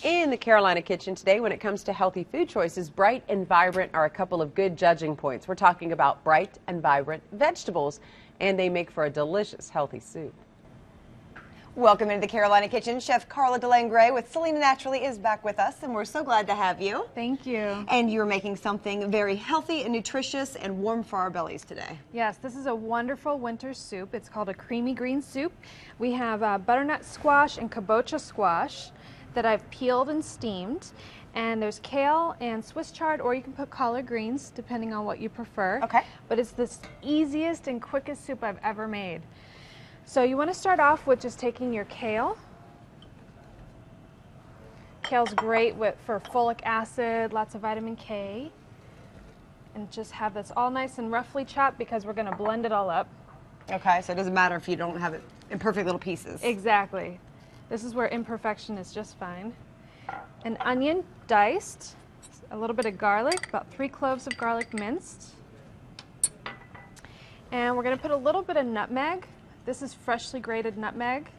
In the Carolina kitchen today, when it comes to healthy food choices, bright and vibrant are a couple of good judging points. We're talking about bright and vibrant vegetables, and they make for a delicious, healthy soup. Welcome into the Carolina kitchen. Chef Carla Delangre with Selina Naturally is back with us, and we're so glad to have you. Thank you. And you're making something very healthy and nutritious and warm for our bellies today. Yes, this is a wonderful winter soup. It's called a creamy green soup. We have butternut squash and kabocha squash that I've peeled and steamed. And there's kale and Swiss chard, or you can put collard greens, depending on what you prefer. Okay. But it's the easiest and quickest soup I've ever made. So you want to start off with just taking your kale. Kale's great for folic acid, lots of vitamin K. And just have this all nice and roughly chopped because we're going to blend it all up. Okay, so it doesn't matter if you don't have it in perfect little pieces. Exactly. This is where imperfection is just fine. An onion diced, a little bit of garlic, about 3 cloves of garlic minced. And we're going to put a little bit of nutmeg. This is freshly grated nutmeg.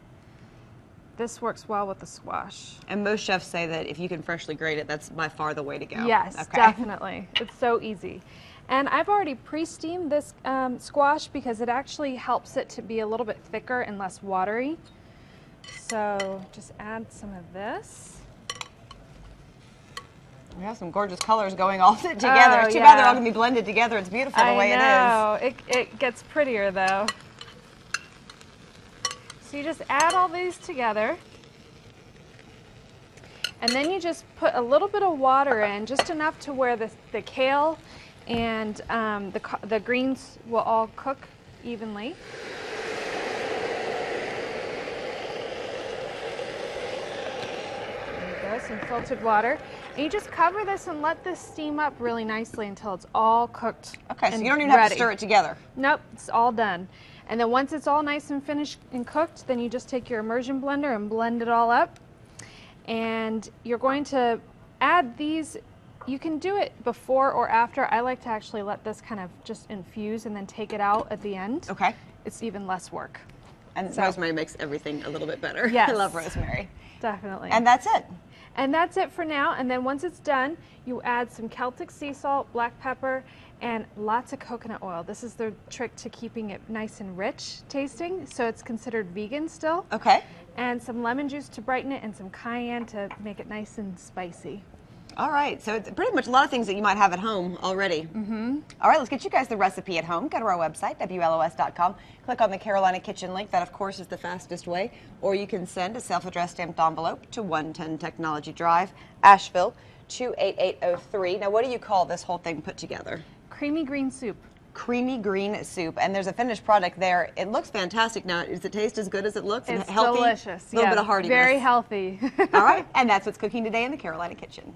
This works well with the squash. And most chefs say that if you can freshly grate it, that's by far the way to go. Yes, okay. Definitely. It's so easy. And I've already pre-steamed this squash because it actually helps it to be a little bit thicker and less watery. So just add some of this. We have some gorgeous colors going all together. It's too bad they're all going to be blended together. It's beautiful the way it is. I know. It gets prettier though. So you just add all these together. And then you just put a little bit of water in, just enough to where the kale and the greens will all cook evenly. Some filtered water, and you just cover this and let this steam up really nicely until it's all cooked. Okay, so you don't even have to stir it together. Nope, it's all done. And then once it's all nice and finished and cooked, then you just take your immersion blender and blend it all up. And you're going to add these. You can do it before or after. I like to actually let this kind of just infuse and then take it out at the end. Okay. It's even less work. And rosemary makes everything a little bit better. Yes. I love rosemary. Definitely. And that's it. And that's it for now. And then once it's done, you add some Celtic sea salt, black pepper, and lots of coconut oil. This is the trick to keeping it nice and rich tasting, so it's considered vegan still. Okay. And some lemon juice to brighten it, and some cayenne to make it nice and spicy. All right, so it's pretty much a lot of things that you might have at home already. Mm-hmm. All right, let's get you guys the recipe at home. Go to our website, WLOS.com. Click on the Carolina Kitchen link. That, of course, is the fastest way. Or you can send a self-addressed stamped envelope to 110 Technology Drive, Asheville, 28803. Now, what do you call this whole thing put together? Creamy green soup. Creamy green soup, and there's a finished product there. It looks fantastic. Now, does it taste as good as it looks? It's healthy? delicious. A little bit of heartiness. Very healthy. All right, and that's what's cooking today in the Carolina Kitchen.